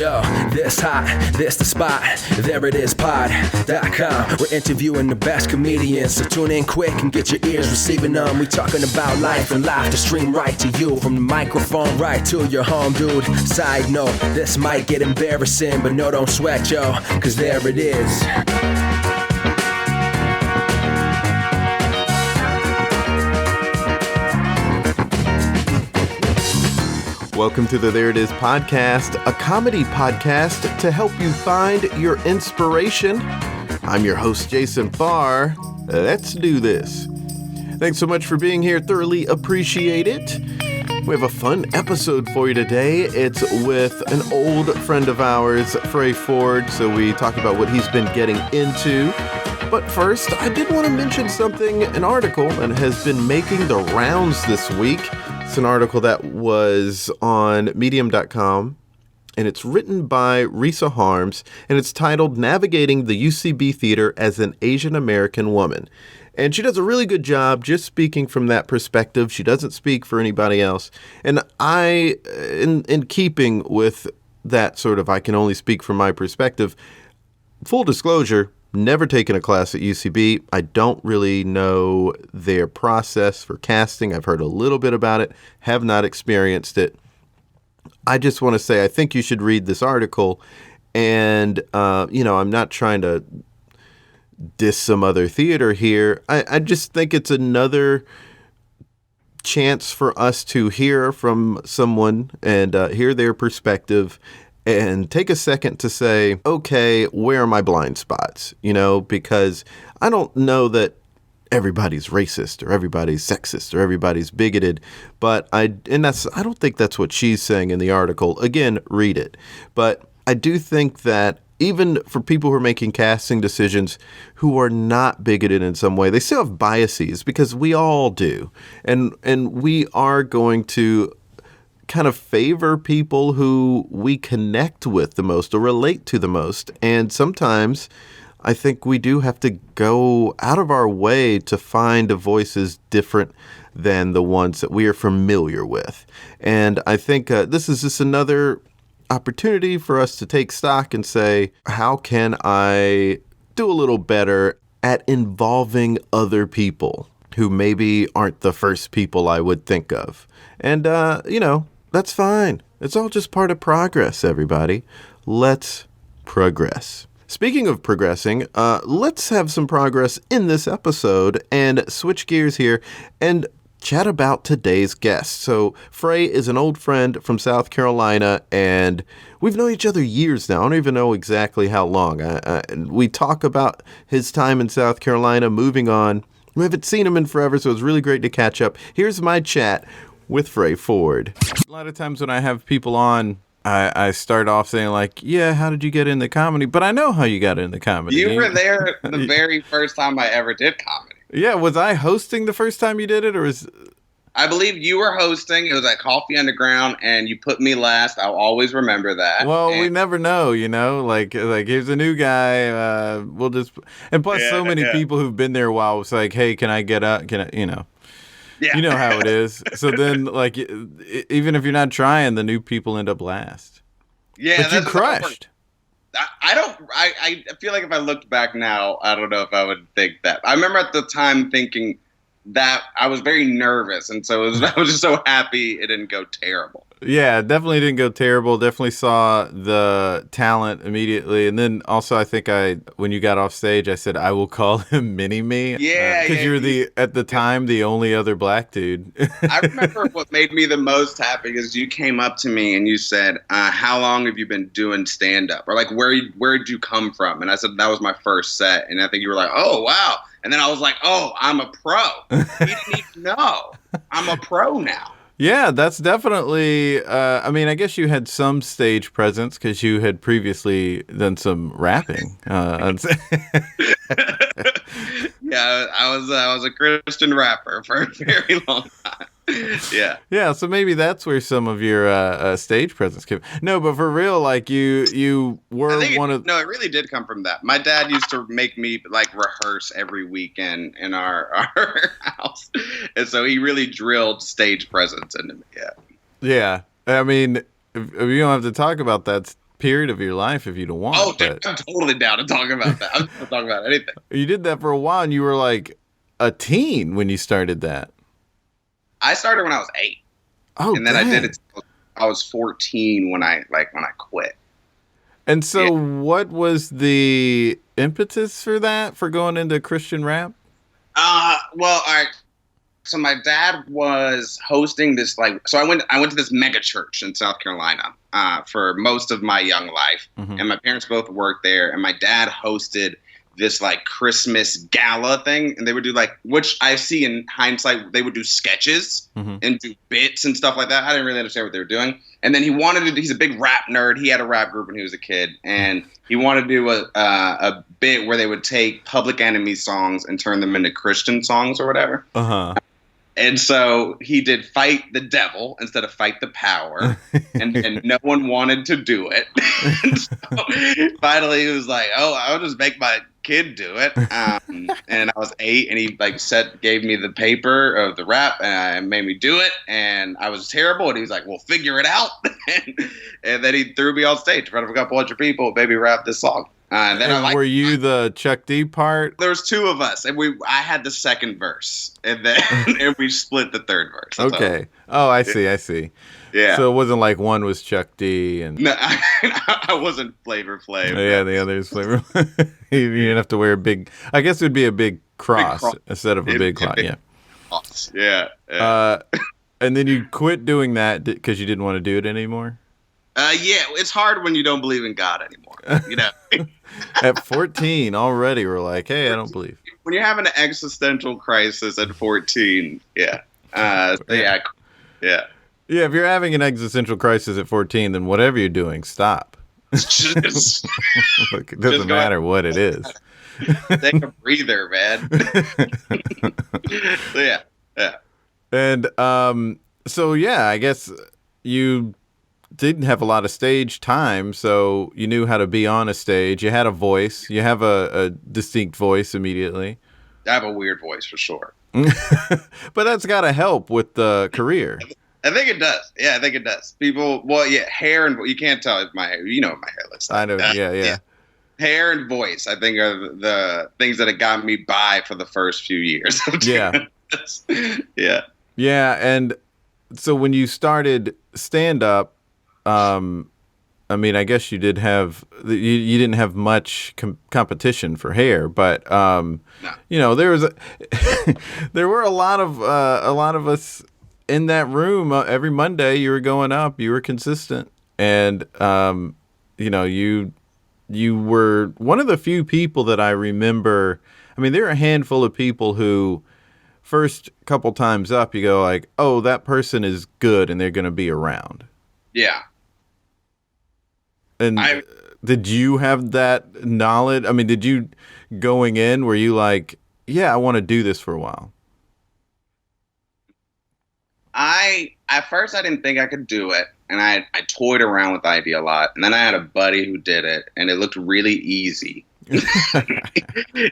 Yo, this hot, this the spot, there it is, pod.com. We're interviewing the best comedians, so tune in quick and get your ears receiving them. We talking about life and life to stream right to you, from the microphone right to your home, dude. Side note, this might get embarrassing, but no, don't sweat, yo, cause there it is. Welcome to the There It Is podcast, a comedy podcast to help you find your inspiration. I'm your host, Jason Farr. Let's do this. Thanks so much for being here. Thoroughly appreciate it. We have a fun episode for you today. It's with an old friend of ours, Fray Forde, so we talk about what he's been getting into. But first, I did want to mention something, an article that has been making the rounds this week. It's an article that was on medium.com, and it's written by Risa Harms, and it's titled Navigating the UCB Theater as an Asian American Woman. And she does a really good job just speaking from that perspective. She doesn't speak for anybody else. And I, in keeping with that sort of I can only speak from my perspective, full disclosure, never taken a class at UCB. I don't really know their process for casting. I've heard a little bit about it, have not experienced it. I just want to say I think you should read this article. And, I'm not trying to diss some other theater here. I just think it's another chance for us to hear from someone and hear their perspective and take a second to say, okay, where are my blind spots? Because I don't know that everybody's racist or everybody's sexist or everybody's bigoted, but I don't think that's what she's saying in the article. Again, read it. But I do think that even for people who are making casting decisions who are not bigoted in some way, they still have biases, because we all do. And we are going to kind of favor people who we connect with the most or relate to the most. And sometimes I think we do have to go out of our way to find voices different than the ones that we are familiar with. And I think this is just another opportunity for us to take stock and say, how can I do a little better at involving other people who maybe aren't the first people I would think of? And, that's fine. It's all just part of progress, everybody. Let's progress. Speaking of progressing, let's have some progress in this episode and switch gears here and chat about today's guest. So Fray is an old friend from South Carolina, and we've known each other years now. I don't even know exactly how long. We talk about his time in South Carolina, moving on. We haven't seen him in forever, so it's really great to catch up. Here's my chat with Fray Forde. A lot of times when I have people on, I start off saying like, yeah, how did you get into comedy? But I know how you got into comedy. You were there the very first time I ever did comedy. Yeah, was I hosting the first time you did it, or was... I believe you were hosting. It was at Coffee Underground, and you put me last. I'll always remember that. Well, we never know, Like here's a new guy. We'll just... And plus, so many people who've been there a while was like, hey, can I get up? Can I, Yeah. You know how it is. So then, like, even if you're not trying, the new people end up last. Yeah, but you crushed. I feel like if I looked back now, I don't know if I would think that. I remember at the time thinking that I was very nervous, and so I was just so happy it didn't go terrible. Yeah, it definitely didn't go terrible. Definitely saw the talent immediately. And then also, I think when you got off stage, I said, I will call him Mini-Me. Yeah. Because you're at the time, the only other black dude. I remember what made me the most happy is you came up to me and you said, how long have you been doing stand-up? Or like, where'd you come from? And I said, that was my first set. And I think you were like, oh, wow. And then I was like, oh, I'm a pro. You didn't even know. I'm a pro now. Yeah, that's definitely, I guess you had some stage presence because you had previously done some rapping. Yeah, I was a Christian rapper for a very long time. Yeah. Yeah, so maybe that's where some of your stage presence came. No, but for real, like you were one of... No, it really did come from that. My dad used to make me like rehearse every weekend in our house. And so he really drilled stage presence into me. Yeah. Yeah. I mean, if you don't have to talk about that, period of your life if you don't want. Oh, dude, I'm totally down to talk about that. I'm not talking about anything. You did that for a while, and you were like a teen when you started that. I started when I was 8. Oh, and then dang. I did it. I was 14 when I quit. And so, what was the impetus for that? For going into Christian rap? Well, all right. So my dad was hosting this so I went to this mega church in South Carolina for most of my young life, and my parents both worked there, and my dad hosted this like Christmas gala thing, and they would do which I see in hindsight, they would do sketches and do bits and stuff like that. I didn't really understand what they were doing. And then he's a big rap nerd. He had a rap group when he was a kid, and he wanted to do a bit where they would take Public Enemy songs and turn them into Christian songs or whatever. And so he did Fight the Devil instead of Fight the Power, and no one wanted to do it. And so finally, he was like, "Oh, I'll just make my kid do it." And I was 8, and he gave me the paper of the rap, and made me do it, and I was terrible. And he was like, "Well, figure it out." And then he threw me on stage in front of a couple hundred people, made me rap this song. And were you the Chuck D part? There was 2 of us, and I had the second verse, and then and we split the third verse. Okay. Oh, I see. Yeah. So it wasn't like one was Chuck D and no, I wasn't Flavor Flav. Yeah, the other is Flavor. You didn't have to wear a big. I guess it would be a big cross instead of a big cloth. Yeah. Cross. Yeah. And then you quit doing that because you didn't want to do it anymore. Yeah, it's hard when you don't believe in God anymore. You know. At 14 already, we're like, hey, I don't believe. When you're having an existential crisis at 14, yeah. Yeah. If you're having an existential crisis at 14, then whatever you're doing, stop. Look, it doesn't matter what it is. Take a breather, man. Yeah. And so yeah, I guess you didn't have a lot of stage time, so you knew how to be on a stage. You had a voice. You have a distinct voice immediately. I have a weird voice for sure. But that's got to help with the career. I think it does. Yeah, I think it does. People, hair and you can't tell if my hair. You know what my hair looks like. I know. Yeah. Hair and voice, I think, are the things that have gotten me by for the first few years. Yeah. Yeah. And so when you started stand up, I mean, I guess you did have you didn't have much competition for hair, but No. You know, there was there were a lot of us in that room. Every Monday you were going up, you were consistent, and you know, you were one of the few people that I remember. I mean, there are a handful of people who first couple times up, you go like, oh, that person is good and they're going to be around. Yeah. And did you have that knowledge? I mean, did you going in, were you like, yeah, I want to do this for a while? At first I didn't think I could do it, and I toyed around with the idea a lot, and then I had a buddy who did it, and it looked really easy. I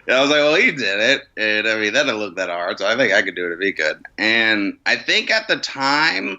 was like, well, he did it, and I mean, that didn't look that hard, so I think I could do it if he could. And I think at the time,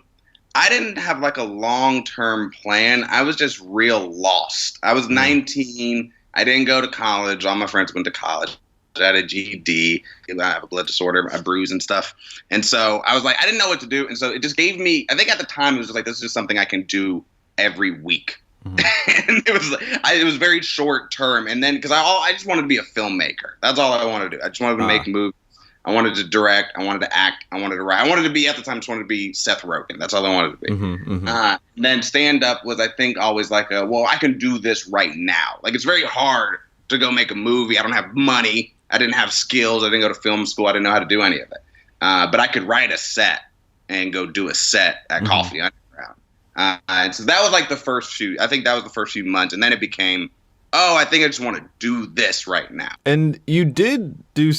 I didn't have like a long-term plan. I was just real lost. I was 19. I didn't go to college. All my friends went to college. I had a GED. I have a blood disorder, a bruise and stuff. And so I was like, I didn't know what to do. And so it just gave me, I think at the time it was just like, this is just something I can do every week. Mm-hmm. And it was very short term. And then, because I just wanted to be a filmmaker. That's all I wanted to do. I just wanted to make movies. I wanted to direct. I wanted to act. I wanted to write. I wanted to be, at the time, just wanted to be Seth Rogen. That's all I wanted to be. Mm-hmm, mm-hmm. Then stand-up was, I think, always like, well, I can do this right now. Like, it's very hard to go make a movie. I don't have money. I didn't have skills. I didn't go to film school. I didn't know how to do any of it. But I could write a set and go do a set at Coffee Underground. And so that was like the first few months. And then it became, oh, I think I just want to do this right now. And you did do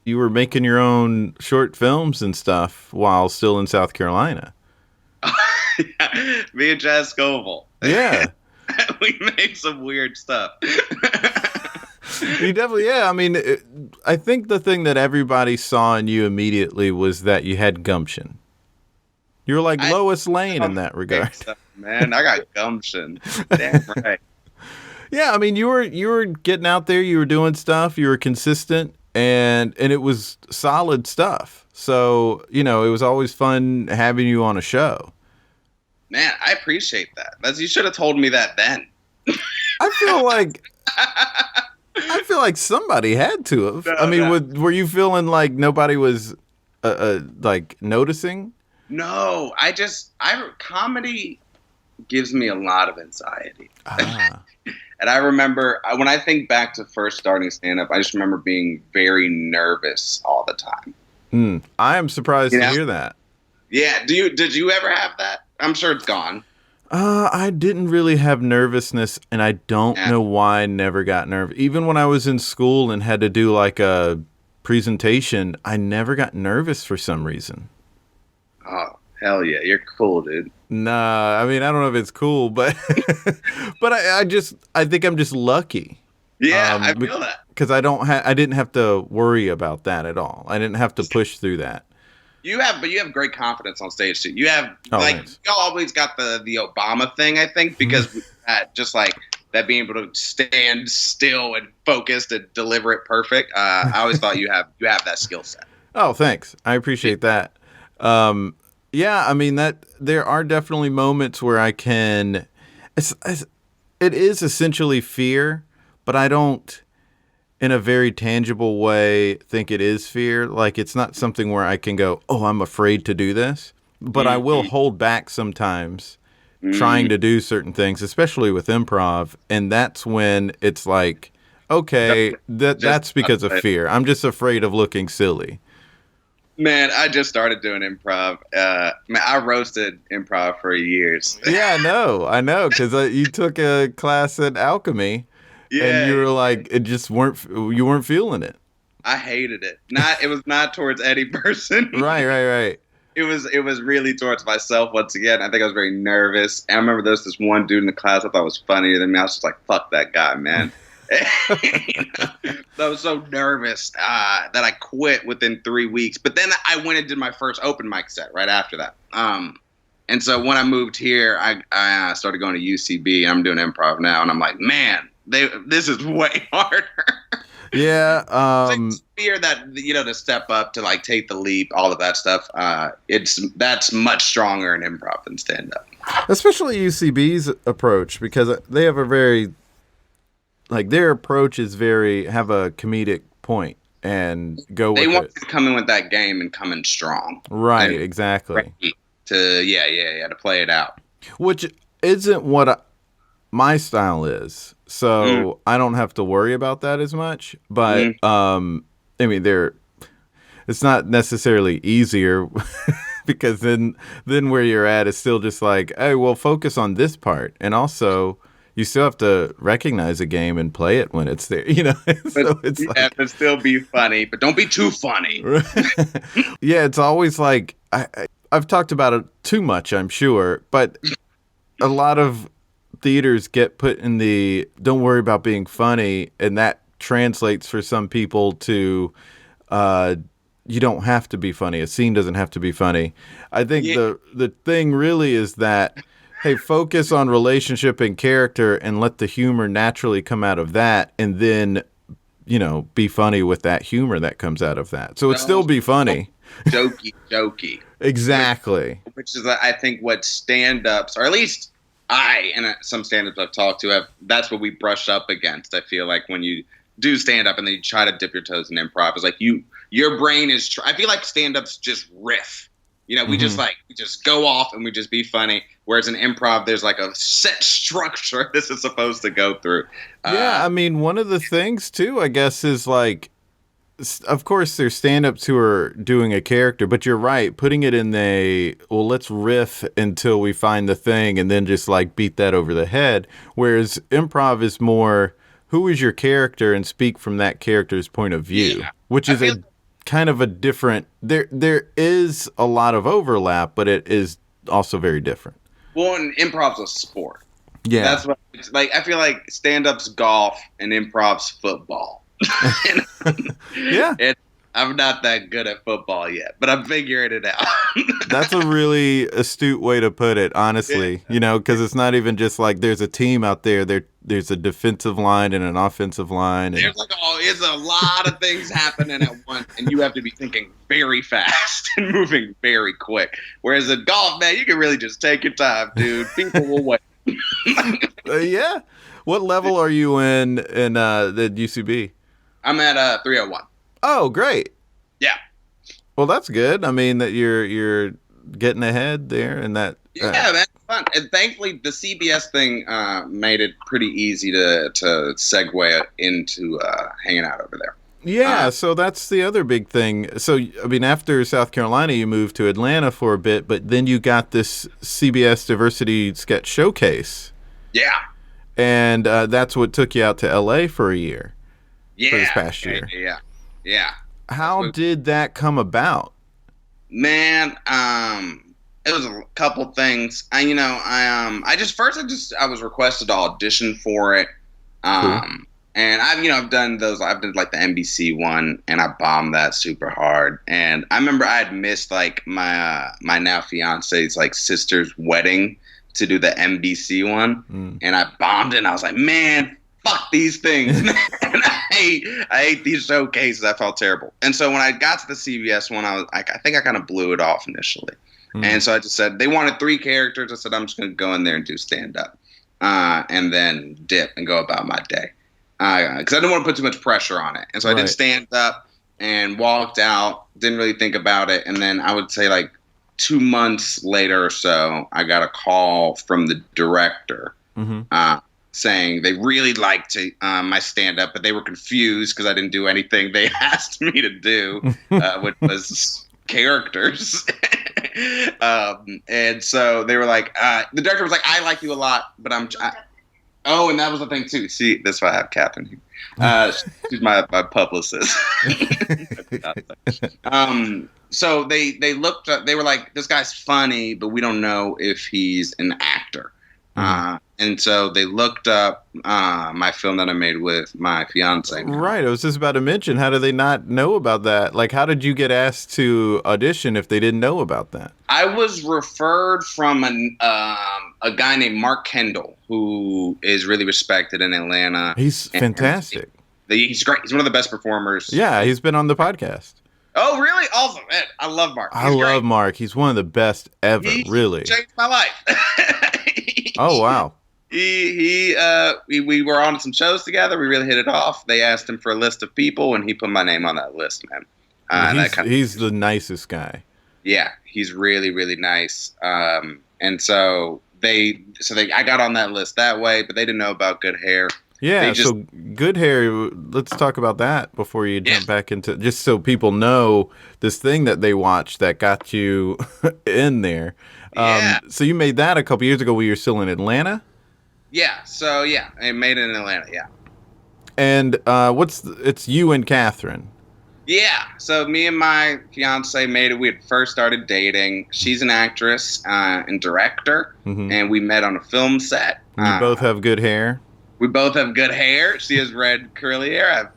you were making your own short films and stuff while still in South Carolina. Yeah, me and Jazz Scoville. Yeah. We made some weird stuff. You definitely, yeah. I mean, I think the thing that everybody saw in you immediately was that you had gumption. You were like Lois Lane in that regard. man. I got gumption. Damn right. Yeah, I mean, you were getting out there, you were doing stuff, you were consistent, and it was solid stuff. So, it was always fun having you on a show. Man, I appreciate that. You should have told me that then. I feel like somebody had to have. No, I mean, no. were you feeling like nobody was like noticing? No, comedy gives me a lot of anxiety. Ah. And I remember when I think back to first starting stand-up, I just remember being very nervous all the time. I am surprised to hear that. Yeah. Did you ever have that? I'm sure it's gone. I didn't really have nervousness, and I don't know why I never got nervous. Even when I was in school and had to do like a presentation, I never got nervous for some reason. Oh, hell yeah. You're cool, dude. Nah, I mean, I don't know if it's cool, but but I think I'm just lucky. Yeah, I feel that. Because I didn't have to worry about that at all. I didn't have to push through that. You have great confidence on stage too. You have thanks. you always got the Obama thing, I think, because just like that being able to stand still and focused and deliver it perfect. I always thought you have that skill set. Oh, thanks. I appreciate that. Yeah, I mean that there are definitely moments where I can. It is essentially fear, but I don't, in a very tangible way, think it is fear. Like it's not something where I can go, "Oh, I'm afraid to do this," but I will hold back sometimes, trying to do certain things, especially with improv, and that's when it's like, okay, that's because of fear. I'm just afraid of looking silly. Man, I just started doing improv. Man, I roasted improv for years. Yeah, I know, because you took a class at Alchemy, and you were like, you weren't feeling it. I hated it. It was not towards any person. Right. It was really towards myself once again. I think I was very nervous. And I remember there was this one dude in the class I thought was funnier than me. I was just like, fuck that guy, man. I was so nervous that I quit within 3 weeks. But then I went and did my first open mic set right after that. And so when I moved here, I started going to UCB. I'm doing improv now, and I'm like, man, this is way harder. Yeah. It's like fear that to step up, to like take the leap, all of that stuff. That's much stronger in improv than stand up. Especially UCB's approach, because they have a very their approach is have a comedic point and go with it. They want to come in with that game and come in strong. Right, exactly. To play it out. Which isn't what my style is. So I don't have to worry about that as much. But, I mean, it's not necessarily easier because then where you're at is still just like, hey, well, focus on this part. And also, you still have to recognize a game and play it when it's there, So it's you have to still be funny, but don't be too funny. Yeah, it's always like I've talked about it too much, I'm sure, but a lot of theaters get put in the don't worry about being funny, and that translates for some people to you don't have to be funny. A scene doesn't have to be funny. I think the thing really is that, hey, focus on relationship and character and let the humor naturally come out of that, and then, be funny with that humor that comes out of that. So it'd still be funny. Jokey. Exactly. Which is, I think, what stand-ups, or at least I and some stand-ups I've talked to, that's what we brush up against. I feel like when you do stand-up and then you try to dip your toes in improv, it's like your brain is, I feel like stand-ups just riff. We just go off and we just be funny. Whereas in improv, there's like a set structure this is supposed to go through. Yeah, I mean, one of the things too, I guess, is like, of course, there's stand-ups who are doing a character, but you're right, putting it in let's riff until we find the thing and then just like beat that over the head. Whereas improv is more, who is your character and speak from that character's point of view, which is kind of a different, there is a lot of overlap, but it is also very different. Well, and improv's a sport. Yeah. That's what it's like. I feel like stand-up's golf and improv's football. Yeah. I'm not that good at football yet, but I'm figuring it out. That's a really astute way to put it, honestly. Yeah. Because it's not even just like there's a team out there. There's a defensive line and an offensive line. And... There's it's a lot of things happening at once, and you have to be thinking very fast and moving very quick. Whereas in golf, man, you can really just take your time, dude. People will wait. Yeah. What level are you in the UCB? I'm at 301. Oh, great. Yeah. Well, that's good. I mean, that you're getting ahead there, and that. Yeah, that's fun. And thankfully, the CBS thing made it pretty easy to segue into hanging out over there. Yeah, so that's the other big thing. So, I mean, after South Carolina, you moved to Atlanta for a bit, but then you got this CBS Diversity Sketch Showcase. Yeah. And that's what took you out to LA for a year. Yeah. For this past year. Yeah. How did that come about? Man, it was a couple things. I was requested to audition for it. Cool. And I've done those. I've done like the NBC one, and I bombed that super hard. And I remember I had missed like my now fiance's like sister's wedding to do the NBC one, and I bombed it. And I was like, man, fuck these things, man. I hate these showcases. I felt terrible. And so when I got to the CBS one, I was like, I think I kind of blew it off initially. And so I just said, they wanted 3 characters. I said, I'm just going to go in there and do stand up, and then dip and go about my day. Because I didn't want to put too much pressure on it. And so I did stand up and walked out, didn't really think about it. And then I would say like 2 months later or so, I got a call from the director saying they really liked my stand up, but they were confused because I didn't do anything they asked me to do, which was characters. And so they were like, the director was like, I like you a lot, but oh, and that was the thing too. See, that's why I have Katherine here. She's my publicist. So they looked up, they were like, this guy's funny, but we don't know if he's an actor. And so they looked up my film that I made with my fiance. Right. I was just about to mention, how do they not know about that? Like, how did you get asked to audition if they didn't know about that? I was referred from a guy named Mark Kendall, who is really respected in Atlanta. He's fantastic. He's great. He's one of the best performers. Yeah, he's been on the podcast. Oh, really? Awesome. Man, I love Mark. I love Mark. He's one of the best ever, really. Changed my life. Oh, wow. We were on some shows together. We really hit it off. They asked him for a list of people, and he put my name on that list, man. He's the nicest guy. Yeah, he's really, really nice. And so I got on that list that way, but they didn't know about Good Hair. Yeah, so Good Hair, let's talk about that before you jump back into, just so people know this thing that they watched that got you in there. So you made that a couple years ago when you were still in Atlanta? Yeah, so I made it in Atlanta, yeah. And it's you and Katherine. Yeah, so me and my fiance made it. We had first started dating. She's an actress and director, and we met on a film set. You both have good hair. We both have good hair. She has red curly hair. I have,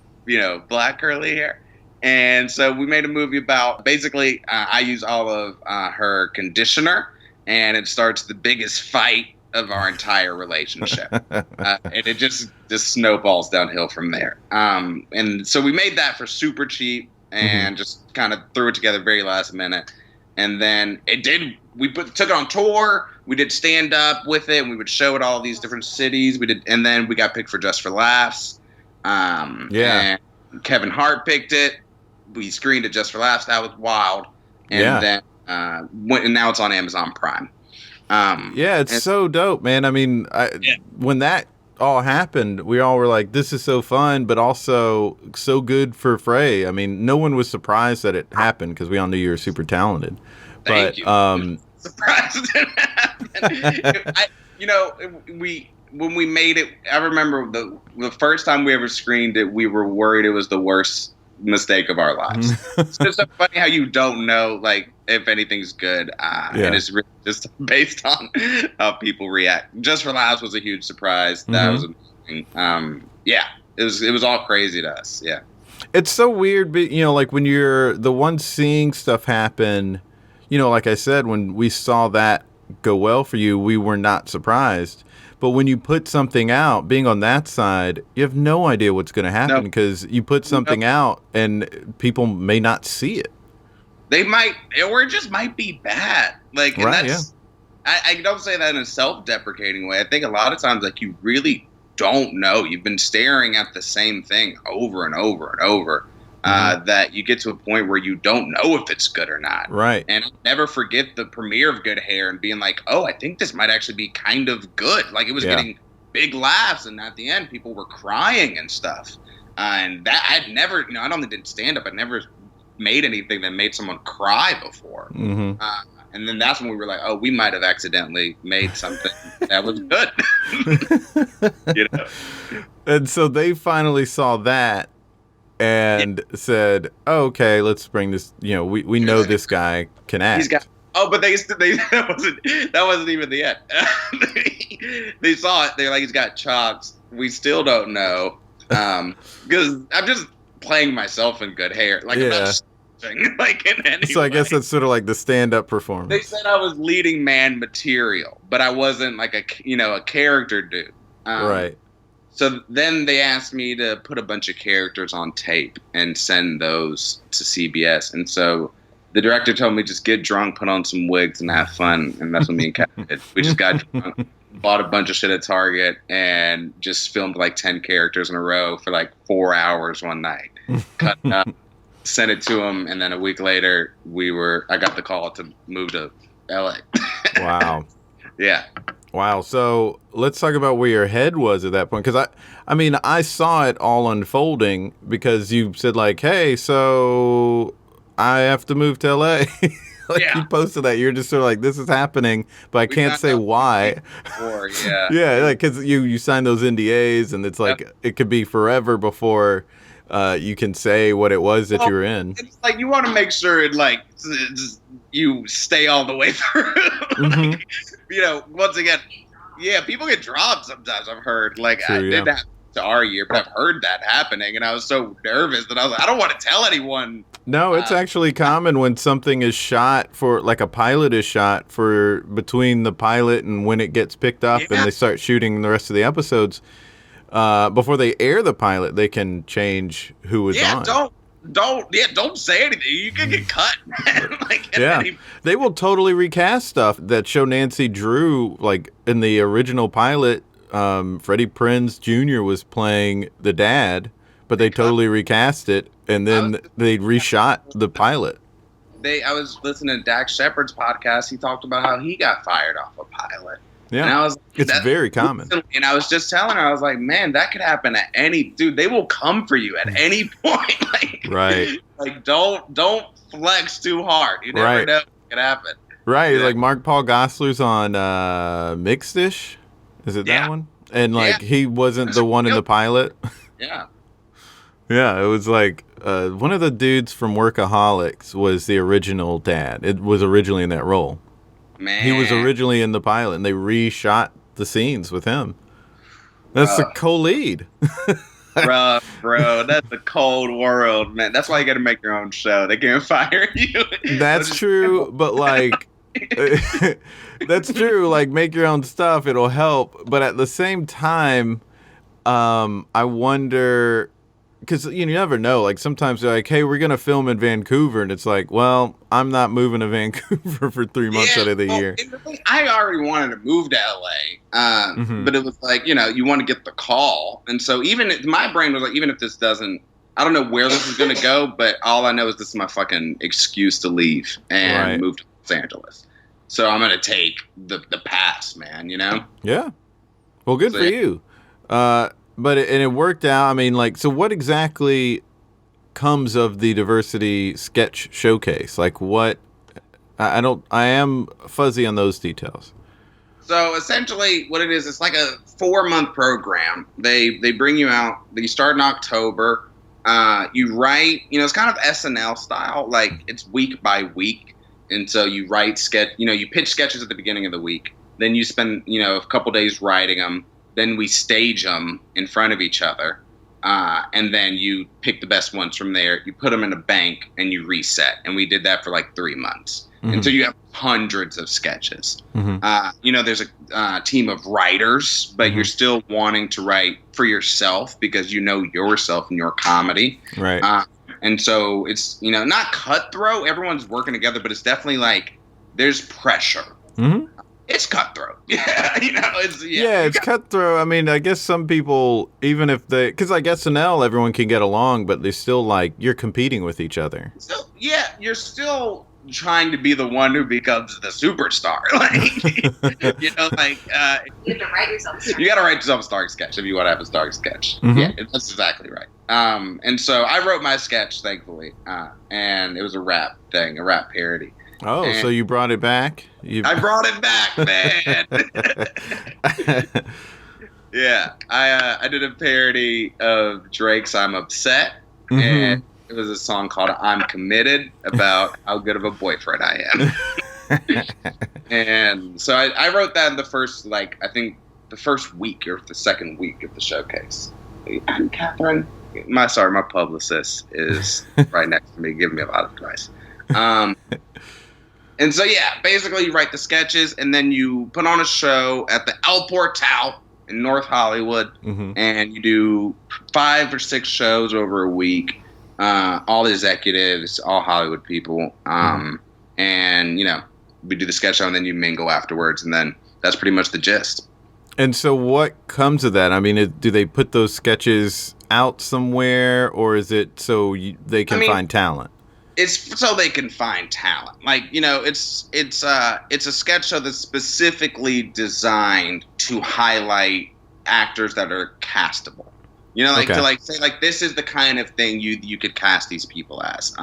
black curly hair. And so we made a movie about, basically, I use all of her conditioner, and it starts the biggest fight of our entire relationship. And it just snowballs downhill from there. And so we made that for super cheap and just kind of threw it together very last minute. And then we took it on tour. We did stand up with it, and we would show it all these different cities. And then we got picked for Just for Laughs. And Kevin Hart picked it. We screened it Just for Laughs. That was wild. And then and now it's on Amazon Prime. It's so dope, man. I mean, when that all happened, we all were like, this is so fun, but also so good for Fray. I mean, no one was surprised that it happened because we all knew you were super talented. Thank you. Surprised it happened. When we made it, I remember the first time we ever screened it, we were worried it was the worst mistake of our lives. It's just so funny how you don't know, like, if anything's good, and it's really just based on how people react. Just for Laughs was a huge surprise. That was amazing. It was all crazy to us. Yeah. It's so weird, but, like when you're the one seeing stuff happen, like I said, when we saw that go well for you, we were not surprised. But when you put something out, being on that side, you have no idea what's going to happen because you put something out and people may not see it. They might, or it just might be bad. Like, and I don't say that in a self-deprecating way. I think a lot of times, like, you really don't know. You've been staring at the same thing over and over and over, that you get to a point where you don't know if it's good or not. Right. And I'll never forget the premiere of Good Hair and being like, oh, I think this might actually be kind of good. Like, it was getting big laughs, and at the end, people were crying and stuff. And that I'd never, I don't think did stand up. I'd never made anything that made someone cry before. And then that's when we were like, oh, we might have accidentally made something that was good. And so they finally saw that and said, oh, okay, let's bring this, we know this guy can act. He's got, but that wasn't even the end. They saw it. They're like, he's got chops. We still don't know. Because I'm just playing myself in Good Hair. Like, I'm not like in any So I guess way. that's sort of like the stand-up performance. They said I was leading man material, but I wasn't like a character dude. Right. So then they asked me to put a bunch of characters on tape and send those to CBS. And so the director told me just get drunk, put on some wigs, and have fun. And that's what me and Kat did. We just got drunk, bought a bunch of shit at Target, and just filmed like 10 characters in a row for like 4 hours one night. Cut it up, sent it to him, and then a week later, I got the call to move to LA. Wow. Yeah. Wow. So let's talk about where your head was at that point. Because I saw it all unfolding because you said like, hey, so I have to move to LA. You posted that. You're just sort of like, this is happening, but I can't say why. Like, because you signed those NDAs and it's like, it could be forever before you can say what it was that you were in. It's like you want to make sure you stay all the way through. Once again, people get dropped sometimes. I've heard. Like, I didn't happen to our year, but I've heard that happening, and I was so nervous that I was like, I don't want to tell anyone. No, it's actually common when something is shot for, like a pilot is shot for between the pilot and when it gets picked up and they start shooting the rest of the episodes. Before they air the pilot, they can change who is on. Don't say anything. You can get cut. They will totally recast stuff that show Nancy Drew, like in the original pilot. Freddie Prinze Jr. was playing the dad, but they totally recast it, and then they reshot the pilot. I was listening to Dax Shepard's podcast. He talked about how he got fired off a pilot. Yeah, and I was, it's very common. And I was just telling her, I was like, man, that could happen at dude. They will come for you at any point. Right. Like, don't flex too hard. You never know what could happen. Right. Like Mark Paul Gosselaar's on Mixed-ish. Is it that one? And like he wasn't the one in the pilot. Yeah. Yeah, it was like one of the dudes from Workaholics was the original dad. It was originally in that role. Man. He was originally in the pilot, and they reshot the scenes with him. That's the co-lead. Bro, that's a cold world, man. That's why you got to make your own show. They can't fire you. That's true, but like... That's true. Like, make your own stuff. It'll help. But at the same time, I wonder, because you never know. Like, sometimes they're like, hey, we're going to film in Vancouver. And it's like, well, I'm not moving to Vancouver for 3 months out of the year. I already wanted to move to LA. But it was like, you want to get the call. And so my brain was like, even if this doesn't, I don't know where this is going to go, but all I know is this is my fucking excuse to leave and move to Los Angeles. So I'm going to take the pass, man, Yeah. Well, good for you. But it worked out. I mean, like, so what exactly comes of the Diversity Sketch Showcase? Like, what? I am fuzzy on those details. So essentially what it is, it's like a 4-month program. They bring you out. You start in October. You write, it's kind of SNL style. Like, it's week by week. And so you write you pitch sketches at the beginning of the week. Then you spend, a couple days writing them. Then we stage them in front of each other. and then you pick the best ones from there. You put them in a bank and you reset. And we did that for like 3 months. And so you have hundreds of sketches. There's a team of writers, but you're still wanting to write for yourself because you know yourself and your comedy. Right. And so it's, not cutthroat. Everyone's working together, but it's definitely like there's pressure. It's cutthroat. It's cutthroat. I mean, I guess some people, even if because like SNL, everyone can get along, but they're still like, you're competing with each other. So, you're still trying to be the one who becomes the superstar. You have to write yourself a star. You got to write yourself a star sketch if you want to have a star sketch. Yeah, that's exactly right. And so I wrote my sketch, thankfully, and it was a rap parody. Oh, and so you brought it back? I brought it back, man. Yeah, I did a parody of Drake's "I'm Upset," and it was a song called "I'm Committed" about how good of a boyfriend I am. And so I wrote that in the first, the first week or the second week of the showcase. And Katherine, my publicist is right next to me, giving me a lot of advice. And so, basically you write the sketches and then you put on a show at the El Portal in North Hollywood, and you do 5 or 6 shows over a week, all executives, all Hollywood people. And, we do the sketch show and then you mingle afterwards, and then that's pretty much the gist. And so what comes of that? I mean, do they put those sketches out somewhere, or is it so they can find talent? It's so they can find talent. It's a sketch show that's specifically designed to highlight actors that are castable. To say this is the kind of thing you could cast these people as.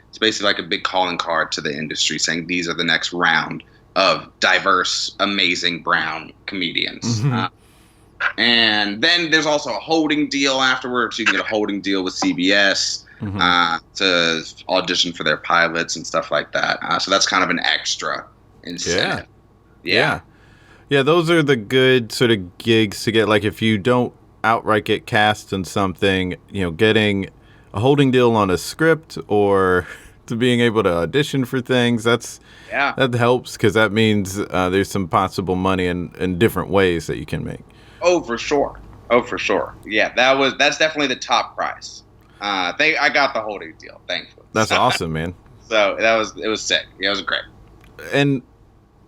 It's basically like a big calling card to the industry saying these are the next round of diverse, amazing brown comedians. And then there's also a holding deal afterwards. You can get a holding deal with CBS. To audition for their pilots and stuff like that. So that's kind of an extra incentive. Yeah, those are the good sort of gigs to get. Like if you don't outright get cast in something, getting a holding deal on a script or to being able to audition for things, that helps because that means there's some possible money in different ways that you can make. Oh, for sure. Yeah, that's definitely the top prize. I got the holding deal, thankfully. That's awesome, man. So it was sick. Yeah, it was great. And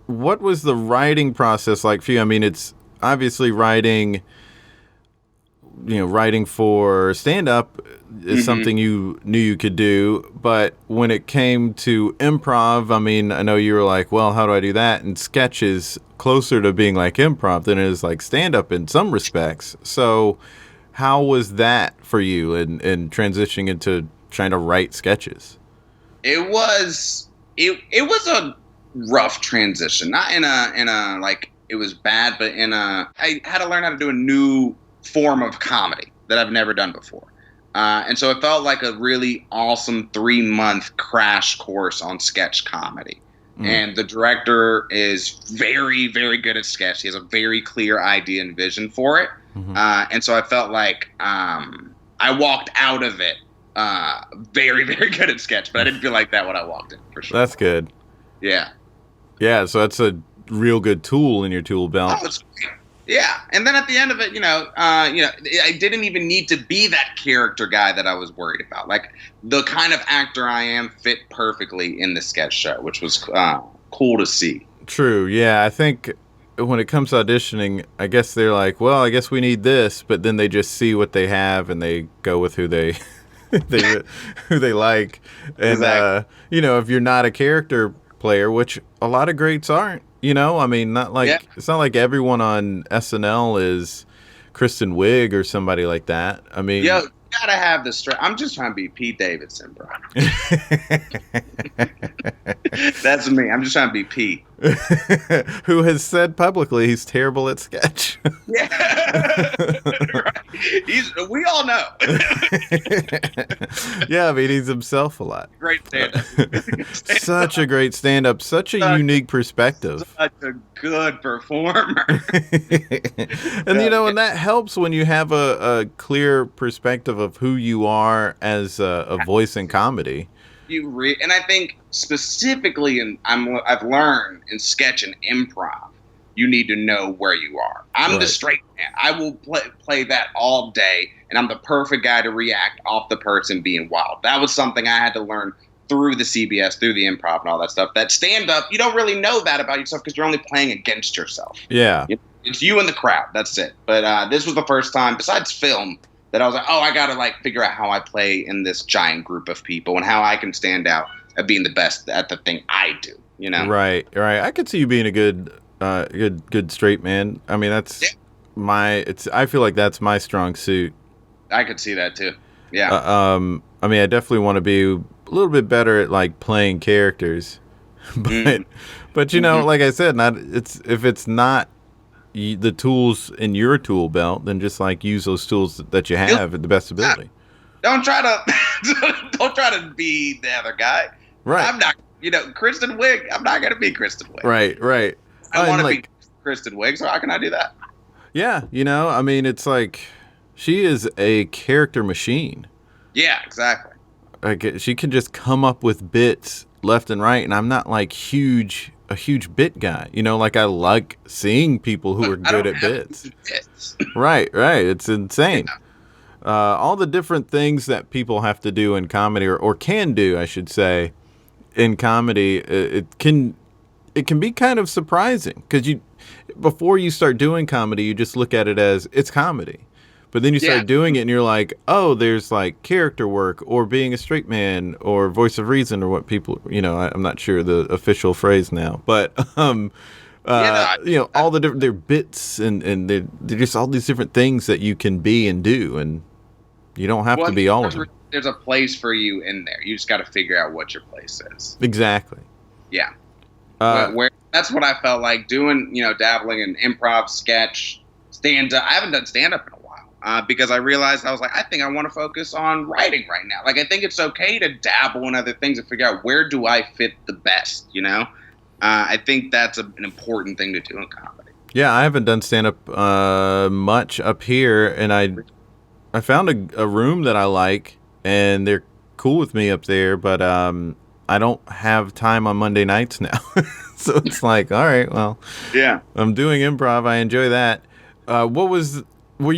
what was the writing process like for you? I mean, it's obviously writing for stand-up is something you knew you could do. But when it came to improv, I mean, I know you were like, well, how do I do that? And sketch is closer to being like improv than it is like stand-up in some respects. So how was that for you in transitioning into trying to write sketches? It was a rough transition. Not in a like it was bad, but I had to learn how to do a new form of comedy that I've never done before. And so it felt like a really awesome 3-month crash course on sketch comedy. And the director is very, very good at sketch. He has a very clear idea and vision for it. And so I felt like I walked out of it very, very good at sketch, but I didn't feel like that when I walked in, for sure. That's good. Yeah. Yeah, so that's a real good tool in your tool belt. Oh, it's great. Yeah, and then at the end of it, I didn't even need to be that character guy that I was worried about. Like, the kind of actor I am fit perfectly in the sketch show, which was cool to see. True, yeah. I think when it comes to auditioning, I guess they're like, well, I guess we need this, but then they just see what they have and they go with who they who they like. And, exactly. If you're not a character player, which a lot of greats aren't, I mean, It's not like everyone on SNL is Kristen Wiig or somebody like that. I mean, you gotta have the strength. I'm just trying to be Pete Davidson, bro. That's me. I'm just trying to be Pete. Who has said publicly he's terrible at sketch. Yeah. Right. We all know. Yeah, I mean, he's himself a lot. Great stand-up. Such a great stand-up. Such a unique perspective. Such a good performer. And, and that helps when you have a clear perspective of who you are as a voice in comedy. And I think specifically I've learned in sketch and improv, you need to know where you are. I'm the straight man. I will play that all day, and I'm the perfect guy to react off the person being wild. That was something I had to learn through the CBS, through the improv and all that stuff. That stand-up, you don't really know that about yourself because you're only playing against yourself. Yeah. It's you and the crowd. That's it. But this was the first time, besides film, that I was like, oh, I got to figure out how I play in this giant group of people and how I can stand out at being the best at the thing I do, Right. I could see you being a good straight man. I mean, that's I feel like that's my strong suit. I could see that too. Yeah. I mean, I definitely want to be a little bit better at playing characters, but like I said, if it's not the tools in your tool belt, then just use those tools that you have at the best ability. Don't try to be the other guy. Right. I'm not, Kristen Wiig. I'm not going to be Kristen Wiig. Right. I want to be Kristen Wiig, so how can I do that? Yeah. I mean, it's she is a character machine. Yeah, exactly. She can just come up with bits left and right, and I'm not a huge bit guy. I like seeing people who are good at bits. Right. It's insane. Yeah. All the different things that people have to do in comedy, or can do, I should say, in comedy, it can be kind of surprising because before you start doing comedy, you just look at it as it's comedy. But then you start doing it and you're like, oh, there's character work or being a straight man or voice of reason or what people, I'm not sure the official phrase now, but, all the different, they're bits and they're just all these different things that you can be and do. And you don't have to be all of them. There's a place for you in there. You just got to figure out what your place is. Exactly. Yeah. That's what I felt like doing, dabbling in improv, sketch, stand-up. I haven't done stand-up in a while. Because I realized I was I think I want to focus on writing right now. I think it's okay to dabble in other things and figure out where do I fit the best, I think that's an important thing to do in comedy. Yeah, I haven't done stand-up much up here, and I found a room that I like, and they're cool with me up there, but I don't have time on Monday nights now. So it's all right, well, yeah, I'm doing improv. I enjoy that. Have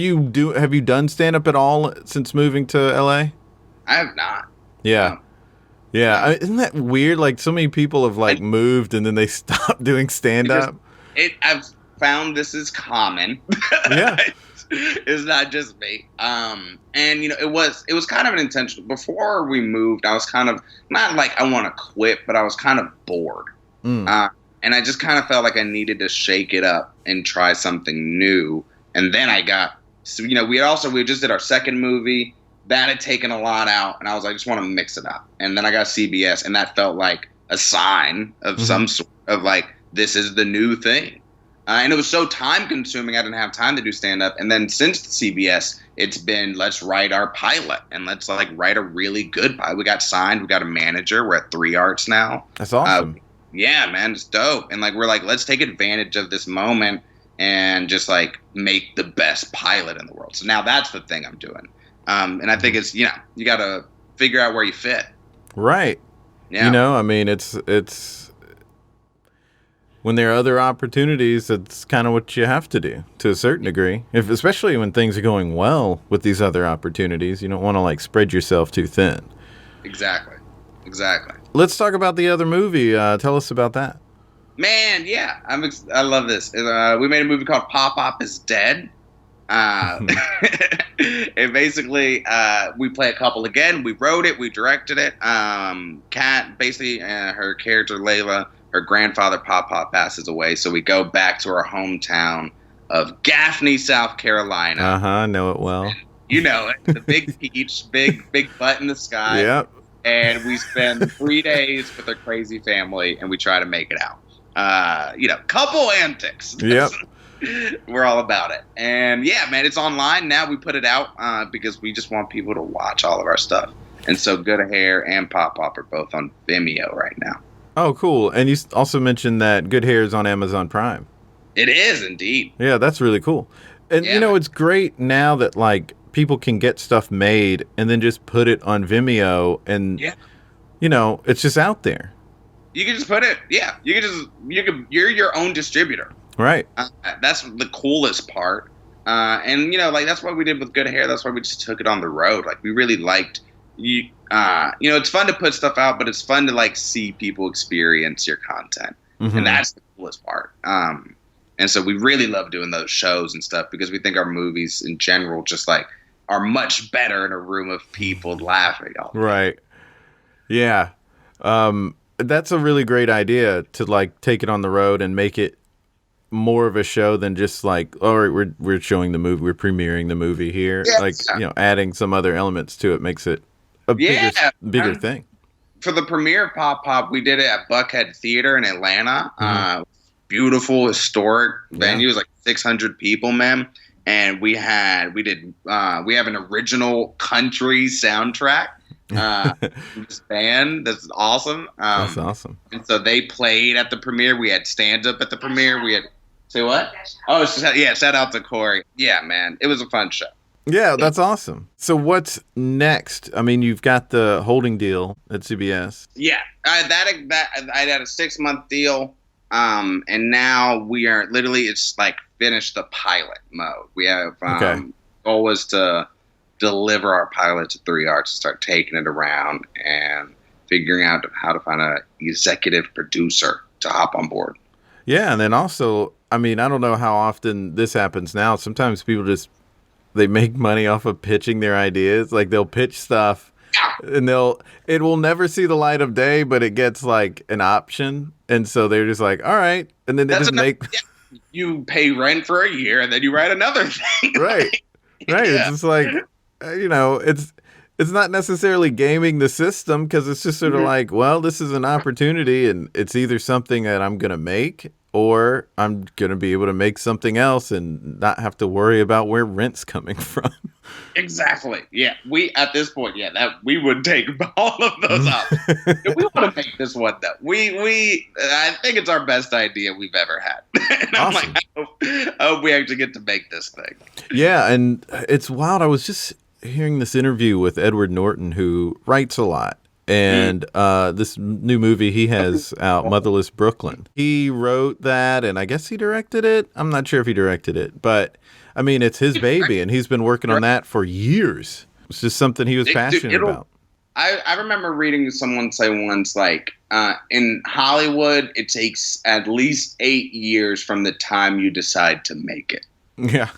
you done stand-up at all since moving to LA? I have not. Yeah. No. Yeah. Isn't that weird? So many people have moved and then they stopped doing stand-up. I've found this is common. Yeah. It's not just me. And it was kind of an intentional. Before we moved, I was kind of not I want to quit, but I was kind of bored. And I just kind of felt like I needed to shake it up and try something new. And then we just did our second movie. That had taken a lot out, and I was I just want to mix it up. And then I got CBS, and that felt like a sign of some sort of this is the new thing. And it was so time consuming, I didn't have time to do stand up. And then since CBS, it's been let's write our pilot and let's write a really good pilot. We got signed, we got a manager. We're at 3 Arts now. That's awesome. Yeah, man, it's dope. And we're let's take advantage of this moment and just make the best pilot in the world. So now that's the thing I'm doing. And I think it's, you got to figure out where you fit. Right. Yeah. I mean, it's when there are other opportunities, it's kind of what you have to do to a certain degree. Especially when things are going well with these other opportunities, you don't want to spread yourself too thin. Exactly. Let's talk about the other movie. Tell us about that. Man, yeah, I love this. We made a movie called Pop Pop is Dead. And basically, we play a couple again. We wrote it, we directed it. Kat, basically, her character Layla, her grandfather Pop Pop passes away, so we go back to our hometown of Gaffney, South Carolina. I know it well. You know it, the big peach, big butt in the sky. Yep. And we spend 3 days with her crazy family, and we try to make it out. couple antics. Yep. We're all about it. And yeah, man, it's online now. We put it out because we just want people to watch all of our stuff. And so Good Hair and Pop Pop are both on Vimeo right now. Oh, cool. And you also mentioned that Good Hair is on Amazon Prime. It is indeed. Yeah, that's really cool. And it's great now that like people can get stuff made and then just put it on Vimeo and it's just out there. You can just put it. Yeah, you're your own distributor. Right. That's the coolest part. And that's what we did with Good Hair. That's why we just took it on the road. Like we really liked you. It's fun to put stuff out, but it's fun to like see people experience your content, and that's the coolest part. And so we really love doing those shows and stuff because we think our movies in general just like are much better in a room of people laughing. Right. Yeah. That's a really great idea to like take it on the road and make it more of a show than just like, all right, we're showing the movie, we're premiering the movie here. Yes. Like, adding some other elements to it makes it a bigger thing. For the premiere of Pop Pop, we did it at Buckhead Theater in Atlanta. Beautiful historic venue. It was like 600 people, man. And we have an original country soundtrack. This band that's awesome. That's awesome. And so they played at the premiere. We had stand up at the premiere. We had say what? Oh, shout out to Corey. Yeah, man, it was a fun show. Yeah, that's awesome. So what's next? I mean, you've got the holding deal at CBS. Yeah, I had a 6-month deal. And now we are literally, it's like finished the pilot mode. We have, goal was to deliver our pilot to 3 Arts, start taking it around and figuring out how to find a executive producer to hop on board. Yeah. And then also, I mean, I don't know how often this happens now. Sometimes people they make money off of pitching their ideas. Like they'll pitch stuff and it will never see the light of day, but it gets like an option. And so they're just like, all right. And then they you pay rent for a year and then you write another thing. Right. Right. Yeah. It's just like, it's not necessarily gaming the system because it's just sort of like, well, this is an opportunity and it's either something that I'm going to make or I'm going to be able to make something else and not have to worry about where rent's coming from. Exactly. Yeah. At this point, we would take all of those options. We want to make this one though. I think it's our best idea we've ever had. And awesome. I'm like, I hope we actually get to make this thing. Yeah. And it's wild. I was just hearing this interview with Edward Norton, who writes a lot. And this new movie he has out, Motherless Brooklyn. He wrote that, and I guess he directed it. I'm not sure if he directed it, but I mean, it's his baby, and he's been working on that for years. It's just something he was passionate about. I remember reading someone say once, like, in Hollywood, it takes at least 8 years from the time you decide to make it. Yeah.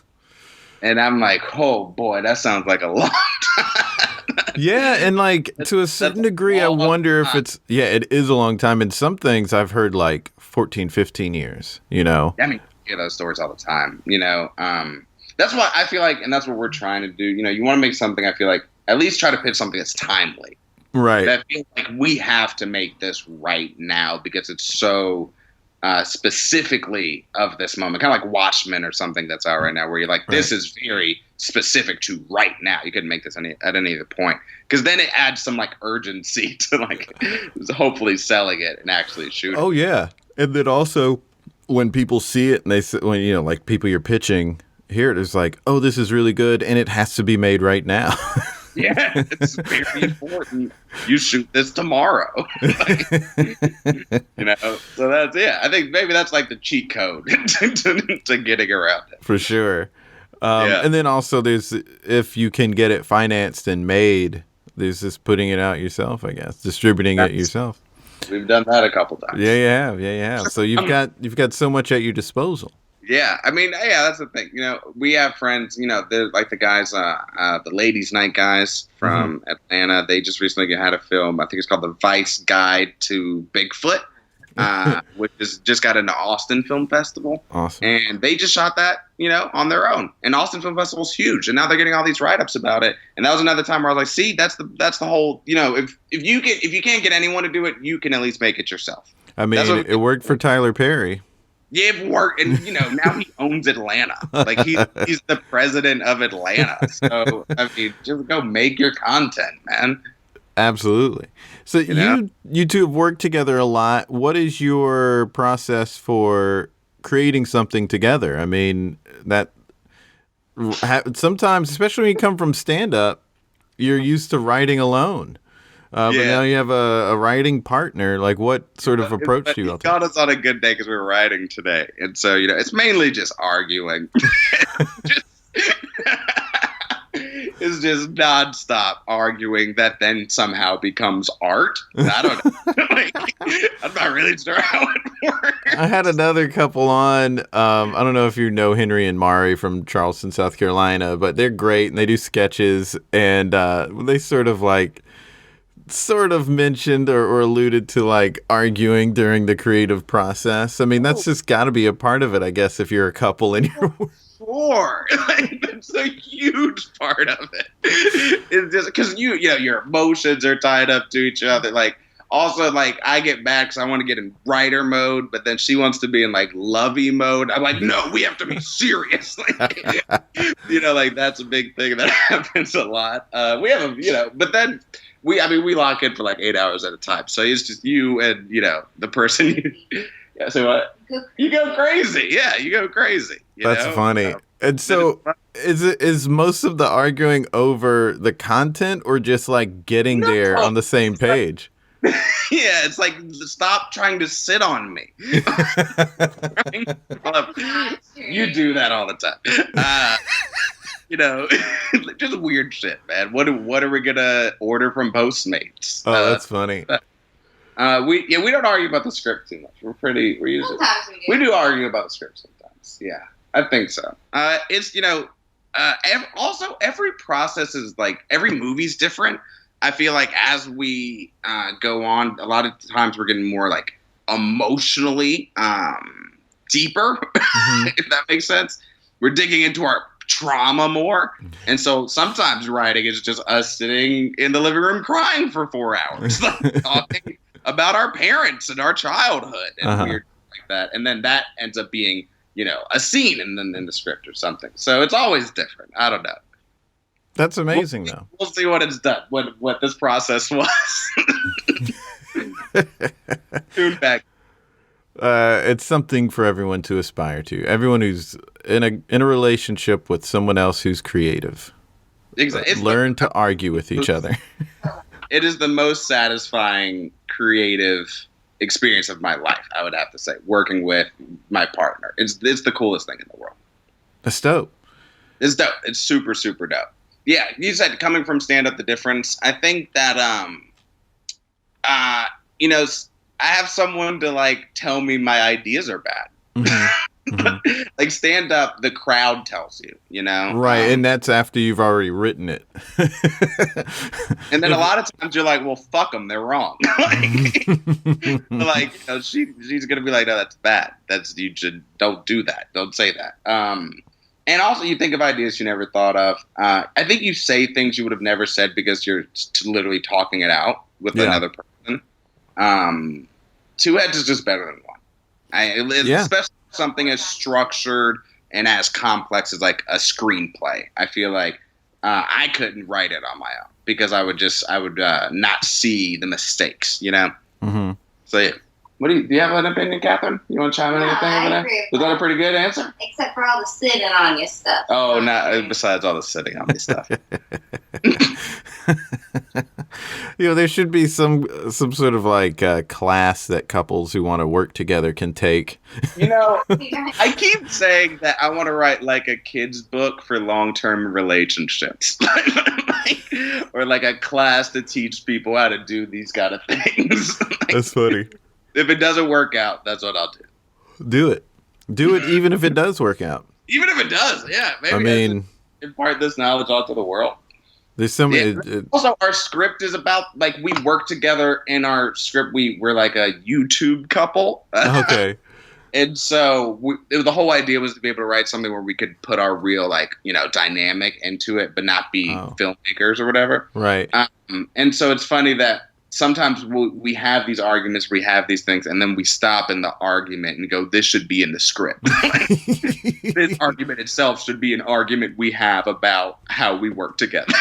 And I'm like, oh, boy, that sounds like a long time. Yeah, and like to a certain degree, I wonder if it is a long time. And some things I've heard like 14, 15 years, I mean, those stories all the time, That's what I feel like, and that's what we're trying to do. You want to make something, I feel like, at least try to pitch something that's timely. Right. I feel like we have to make this right now because it's so specifically of this moment, kind of like Watchmen or something that's out right now, where you're like, this is very specific to right now. You couldn't make this at any other point, because then it adds some like urgency to like hopefully selling it and actually shooting. Oh yeah, and then also when people see it and they say, when like people you're pitching hear it, it's like, oh, this is really good, and it has to be made right now. Yeah, it's very important. You shoot this tomorrow. So that's I think maybe that's like the cheat code to getting around it. For sure. And then also if you can get it financed and made, there's just putting it out yourself, I guess, distributing it yourself. We've done that a couple times. Yeah, you have. So you've got so much at your disposal. Yeah, I mean, that's the thing. We have friends. They're like the guys, the Ladies' Night guys from Atlanta. They just recently had a film. I think it's called The Vice Guide to Bigfoot, which is just got into Austin Film Festival. Awesome. And they just shot that, on their own. And Austin Film Festival is huge, and now they're getting all these write-ups about it. And that was another time where I was like, see, that's the whole. If you can't get anyone to do it, you can at least make it yourself. I mean, it worked for Tyler Perry. Yeah, it worked, and now he owns Atlanta. Like he's the president of Atlanta. So I mean, just go make your content, man. Absolutely. So you two have worked together a lot. What is your process for creating something together? I mean, sometimes, especially when you come from stand-up, you're used to writing alone. But now you have a writing partner. Like, what sort of approach do you take? He got us on a good day because we were writing today. And so, it's mainly just arguing. It's just nonstop arguing that then somehow becomes art. I don't know. I'm not really sure how it works. I had another couple on. I don't know if you know Henry and Mari from Charleston, South Carolina, but they're great and they do sketches. And they sort of mentioned or alluded to like arguing during the creative process. I mean, that's just got to be a part of it, I guess, if you're a couple and you're. Sure. That's a huge part of it. It's just because your emotions are tied up to each other. Like, also, like, I get mad because I want to get in writer mode, but then she wants to be in like lovey mode. I'm like, no, we have to be serious. Like, like that's a big thing that happens a lot. We have but then we lock in for like 8 hours at a time. So it's just you and the person Yeah, so what? You go crazy. Yeah, you go crazy. That's funny. And so is most of the arguing over the content or just like getting there on the same page? Yeah, it's like, stop trying to sit on me. You do that all the time. Just weird shit, man. What are we gonna order from Postmates? Oh, that's funny. We don't argue about the script too much. We do argue about the script sometimes. Yeah, I think so. It's also every process is like every movie's different. I feel like as we go on, a lot of times we're getting more like emotionally deeper, if that makes sense. We're digging into our trauma more. And so sometimes writing is just us sitting in the living room crying for 4 hours, like, talking about our parents and our childhood and weird like that. And then that ends up being, a scene in the script or something. So it's always different. I don't know. That's amazing, though. We'll see what it's done, what this process was. Tune back. It's something for everyone to aspire to. Everyone who's in a relationship with someone else who's creative. Exactly. Learn to argue with each other. It is the most satisfying creative experience of my life, I would have to say, working with my partner. It's the coolest thing in the world. That's dope. It's dope. It's super, super dope. Yeah, you said coming from stand-up, the difference. I think that, I have someone to, like, tell me my ideas are bad. Mm-hmm. Like, stand-up, the crowd tells you, Right, and that's after you've already written it. And then a lot of times you're like, well, fuck them, they're wrong. She's going to be like, no, that's bad. You should, don't do that. Don't say that. And also, you think of ideas you never thought of. I think you say things you would have never said because you're literally talking it out with another person. Two heads is just better than one. Especially something as structured and as complex as like a screenplay. I feel like I couldn't write it on my own because I would not see the mistakes, Mm-hmm. So yeah. Do you have an opinion, Katherine? You want to chime in anything over there? Was that a pretty good answer? Except for all the sitting on your stuff. Oh, no, besides all the sitting on my stuff. There should be some sort of like class that couples who want to work together can take. I keep saying that I want to write like a kid's book for long-term relationships. Or like a class to teach people how to do these kind of things. That's funny. If it doesn't work out, that's what I'll do. Do it. Do it even if it does work out. Even if it does, yeah. Maybe I mean, impart this knowledge onto the world. There's so many. Also, our script is about, like, we work together in our script. We're like a YouTube couple. Okay. And so the whole idea was to be able to write something where we could put our real, like, dynamic into it, but not be filmmakers or whatever. Right. And so it's funny that sometimes we have these arguments, we have these things, and then we stop in the argument and go, this should be in the script. This argument itself should be an argument we have about how we work together.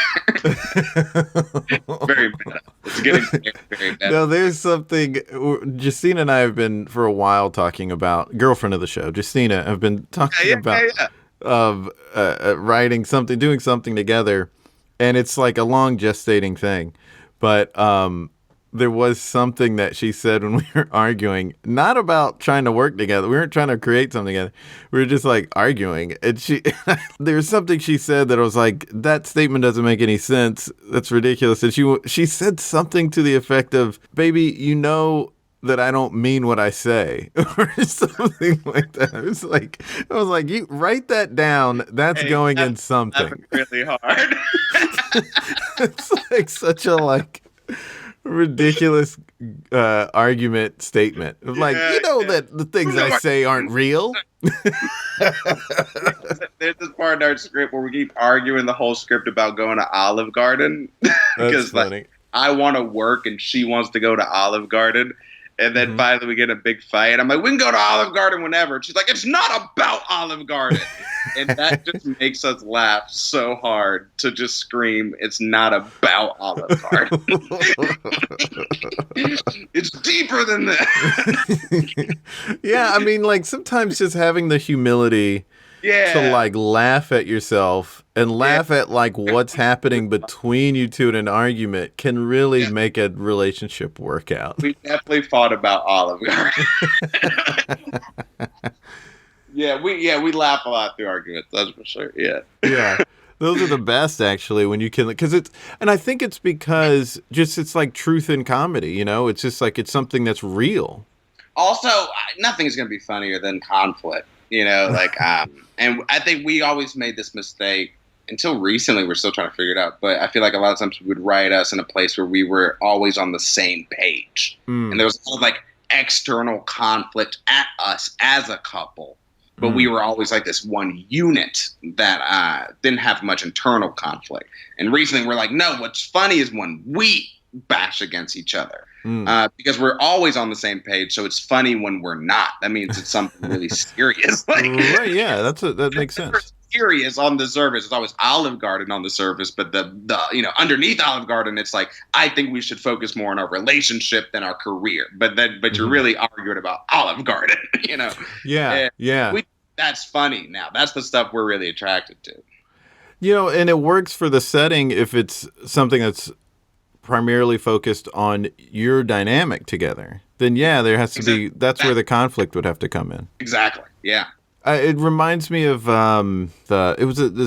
Very meta. It's getting very, very meta. No, there's something. Justine and I have been for a while talking about, girlfriend of the show, Justina, have been talking about writing something, doing something together, and it's like a long gestating thing. But there was something that she said when we were arguing, not about trying to work together. We weren't trying to create something together. We were just like arguing. And there was something she said that I was like, that statement doesn't make any sense. That's ridiculous. And she said something to the effect of, baby, you know that I don't mean what I say, or something like that. I was like, you write that down. That's going in something. Really hard. It's like such a ridiculous argument statement. That the things I say aren't real. There's this part in our script where we keep arguing the whole script about going to Olive Garden. That's funny. I want to work and she wants to go to Olive Garden. And then finally we get in a big fight. I'm like, we can go to Olive Garden whenever. And she's like, it's not about Olive Garden. And that just makes us laugh so hard to just scream, it's not about Olive Garden. It's deeper than that. Yeah, I mean, sometimes just having the humility to laugh at yourself and laugh at what's happening between you two in an argument can really make a relationship work out. We definitely fought about Olive Garden. we laugh a lot through arguments, that's for sure. Yeah. Those are the best, actually, when you can, and I think it's because it's like truth in comedy, it's just it's something that's real. Also, nothing is going to be funnier than conflict. And I think we always made this mistake until recently. We're still trying to figure it out. But I feel like a lot of times we would write us in a place where we were always on the same page. And there was external conflict at us as a couple. But we were always this one unit that didn't have much internal conflict. And recently we're like, no, what's funny is when we bash against each other. Because we're always on the same page, so it's funny when we're not. That means it's something really serious. Right? Yeah, that makes sense. Serious on the surface. It's always Olive Garden on the surface, but the underneath Olive Garden, it's I think we should focus more on our relationship than our career. But you're really arguing about Olive Garden. Yeah. That's funny. Now that's the stuff we're really attracted to. And it works for the setting if it's something that's primarily focused on your dynamic together, then there has to be, that's where the conflict would have to come in. Exactly. Yeah. It reminds me of the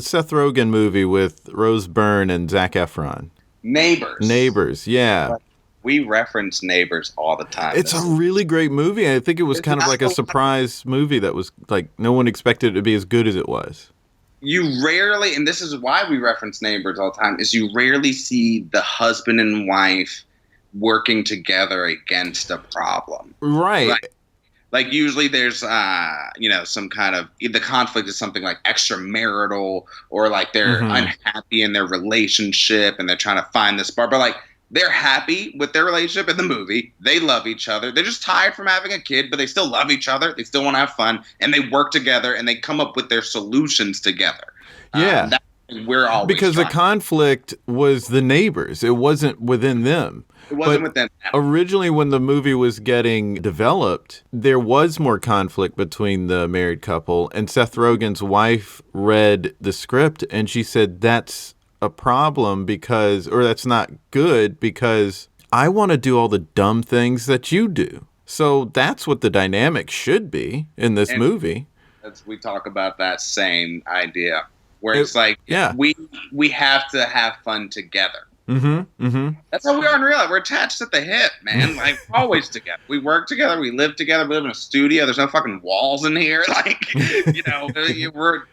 Seth Rogen movie with Rose Byrne and Zac Efron. Neighbors. Yeah. We reference Neighbors all the time. It's a really great movie. I think it was kind of like a surprise movie that was no one expected it to be as good as it was. You rarely, and this is why we reference Neighbors all the time, is you rarely see the husband and wife working together against a problem. Right. Usually there's, some kind of, the conflict is something like extramarital or they're unhappy in their relationship and they're trying to find this bar. But they're happy with their relationship in the movie. They love each other. They're just tired from having a kid, but they still love each other. They still want to have fun, and they work together, and they come up with their solutions together. Yeah. We're always because the conflict was the neighbors. It wasn't within them. It wasn't within them. Originally, when the movie was getting developed, there was more conflict between the married couple, and Seth Rogen's wife read the script, and she said, that's a problem that's not good because I want to do all the dumb things that you do. So that's what the dynamic should be in this movie. We talk about that same idea where it's we have to have fun together. That's how we are in real life. We're attached at the hip, man. Always together. We work together. We live together. We live in a studio. There's no fucking walls in here. We're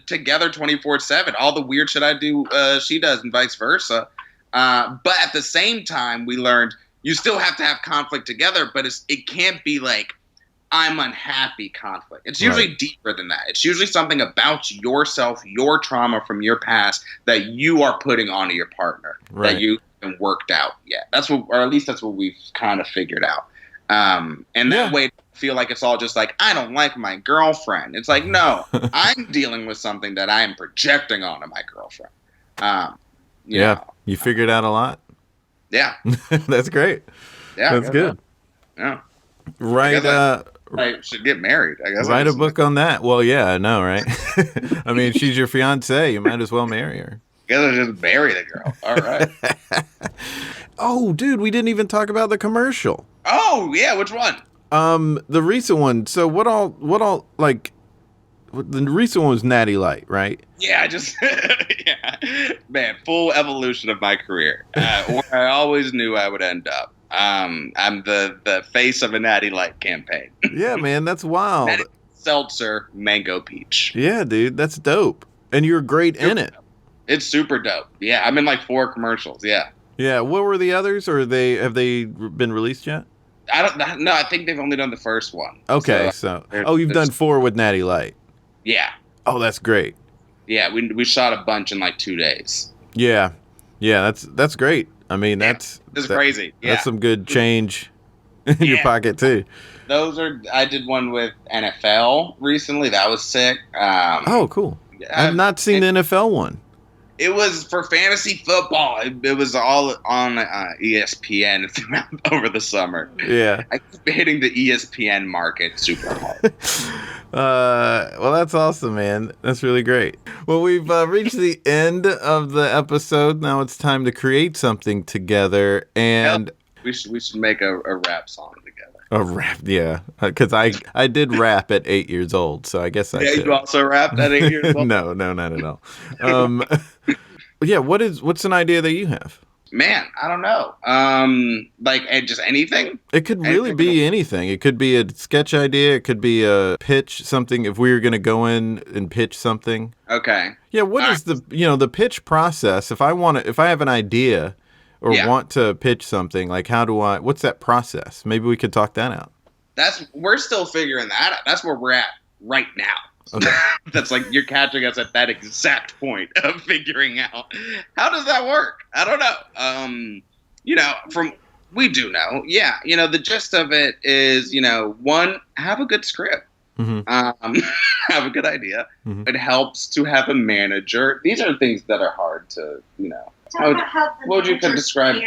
together 24/7. All the weird shit I do, she does, and vice versa. But at the same time, we learned you still have to have conflict together, but it can't be I'm unhappy conflict. It's usually deeper than that. It's usually something about yourself, your trauma from your past that you are putting onto your partner that you haven't worked out yet. That's what, or at least that's what we've kind of figured out. And that way, I feel like it's all just like, I don't like my girlfriend. It's like, no, I'm dealing with something that I am projecting onto my girlfriend. You know. You figured out a lot. Yeah. That's great. Yeah. That's good. Yeah. I should get married. I guess. Write a book on that. Well, yeah, I know, right? I mean, she's your fiance. You might as well marry her. I guess I just marry the girl. All right. Oh, dude, we didn't even talk about the commercial. Oh, yeah. Which one? The recent one. So what all like? The recent one was Natty Light, right? Yeah, man, full evolution of my career. Where I always knew I would end up. I'm the face of a Natty Light campaign. Yeah, man, that's wild. Natty Seltzer Mango Peach. Yeah, dude, that's dope. And you're great in it. It's super dope. Yeah, I'm in like 4 commercials. Yeah. Yeah. What were the others, or have they been released yet? I don't know. I think they've only done the first one. Okay, so you've done 4 with Natty Light. Yeah. Oh, that's great. Yeah, we shot a bunch in like 2 days. Yeah, that's great. I mean, that's crazy. Yeah. That's some good change in your pocket too. I did one with NFL recently. That was sick. Oh, cool. I've not seen the NFL one. It was for fantasy football. It was all on ESPN throughout over the summer. Yeah. I keep hitting the ESPN market super hard. Well, that's awesome, man. That's really great. Well, we've reached the end of the episode. Now it's time to create something together. And we should make a rap song together. A rap, yeah. Because I did rap at 8 years old, so I guess I could. You also rapped at 8 years old? No, not at all. Yeah, what's an idea that you have? Man, I don't know. Like just anything? It could really be anything. It could be a sketch idea. It could be a pitch, something. If we were going to go in and pitch something. Okay. Yeah, what is the pitch process? If I have an idea or want to pitch something, like what's that process? Maybe we could talk that out. We're still figuring that out. That's where we're at right now. Okay. That's like you're catching us at that exact point of figuring out how does that work. I don't know. We do know. Yeah, the gist of it is, one, have a good script. Mm-hmm. Have a good idea. Mm-hmm. It helps to have a manager. These are things that are hard to, How would you describe?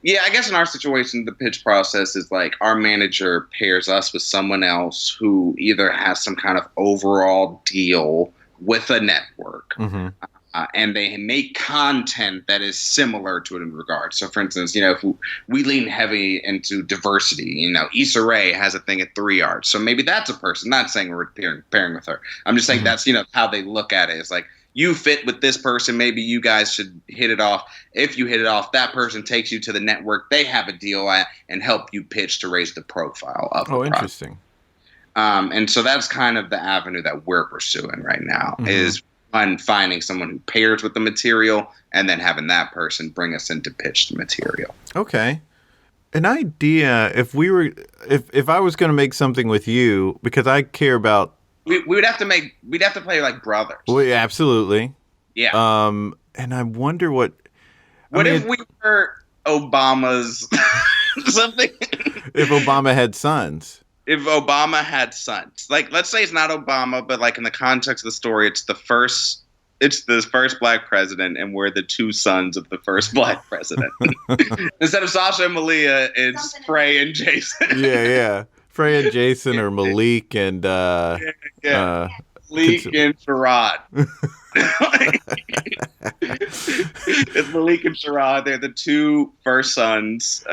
Yeah, I guess in our situation, the pitch process is like our manager pairs us with someone else who either has some kind of overall deal with a network, and they make content that is similar to it in regard. So, for instance, if we lean heavy into diversity, Issa Rae has a thing at 3 Arts, so maybe that's a person. Not saying we're pairing with her. I'm just saying that's how they look at it. It's like, you fit with this person, maybe you guys should hit it off. If you hit it off, that person takes you to the network they have a deal at and help you pitch to raise the profile of the product. Interesting. And so that's kind of the avenue that we're pursuing right now, is finding someone who pairs with the material and then having that person bring us in to pitch the material. Okay. An idea, if I was going to make something with you, because I care about... We'd have to play like brothers. Well, yeah, absolutely. Yeah. And I wonder what if we were Obama's something? If Obama had sons. If Obama had sons. Like, let's say it's not Obama, but like in the context of the story, it's the first black president, and we're the 2 sons of the first black president. Instead of Sasha and Malia, it's Fray and Jason. Yeah. Fray and Jason, or Malik and Malik and Sherrod. It's Malik and Sherrod. They're the 2 first sons.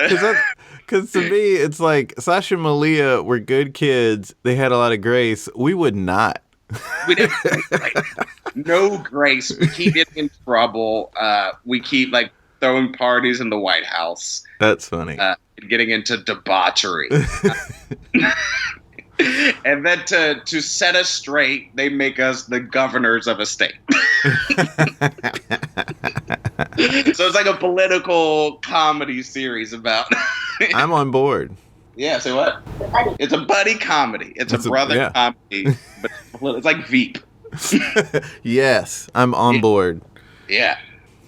Because to me, it's like Sasha and Malia were good kids. They had a lot of grace. We would not. We didn't. No grace. We keep getting in trouble. We keep throwing parties in the White House. That's funny. Getting into debauchery. And then to set us straight, they make us the governors of a state. So it's like a political comedy series about... I'm on board. Yeah, say what? It's a buddy comedy. It's a brother comedy, but it's like Veep. Yes, I'm on board. Yeah.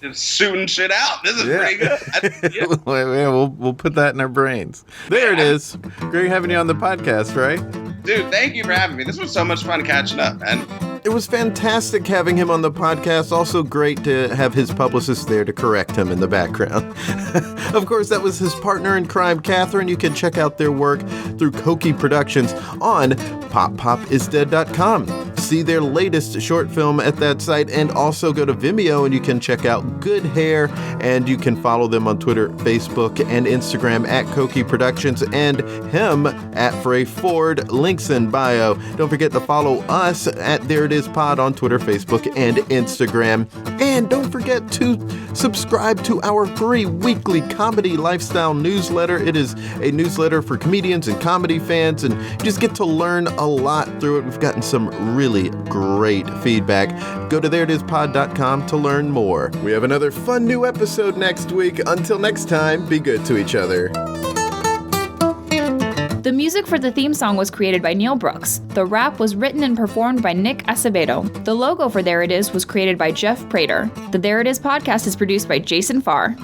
Just shooting shit out. This is pretty good. We'll put that in our brains. There it is. Great having you on the podcast, right? Dude, thank you for having me. This was so much fun catching up, man. It was fantastic having him on the podcast. Also great to have his publicist there to correct him in the background. Of course, that was his partner in crime, Katherine. You can check out their work through Koki Productions on poppopisdead.com. See their latest short film at that site, and also go to Vimeo and you can check out Good Hair, and you can follow them on Twitter, Facebook, and Instagram at Koki Productions, and him at Fray Forde. Links in bio. Don't forget to follow us at There It Is Pod on Twitter, Facebook, and Instagram. And don't forget to subscribe to our free weekly comedy lifestyle newsletter. It is a newsletter for comedians and comedy fans, and you just get to learn a lot through it. We've gotten some really great feedback. Go to thereitispod.com to learn more. We have another fun new episode next week. Until next time, be good to each other. The music for the theme song was created by Neil Brooks. The rap was written and performed by Nick Acevedo. The logo for There It Is was created by Jeff Prater. The There It Is podcast is produced by Jason Farr.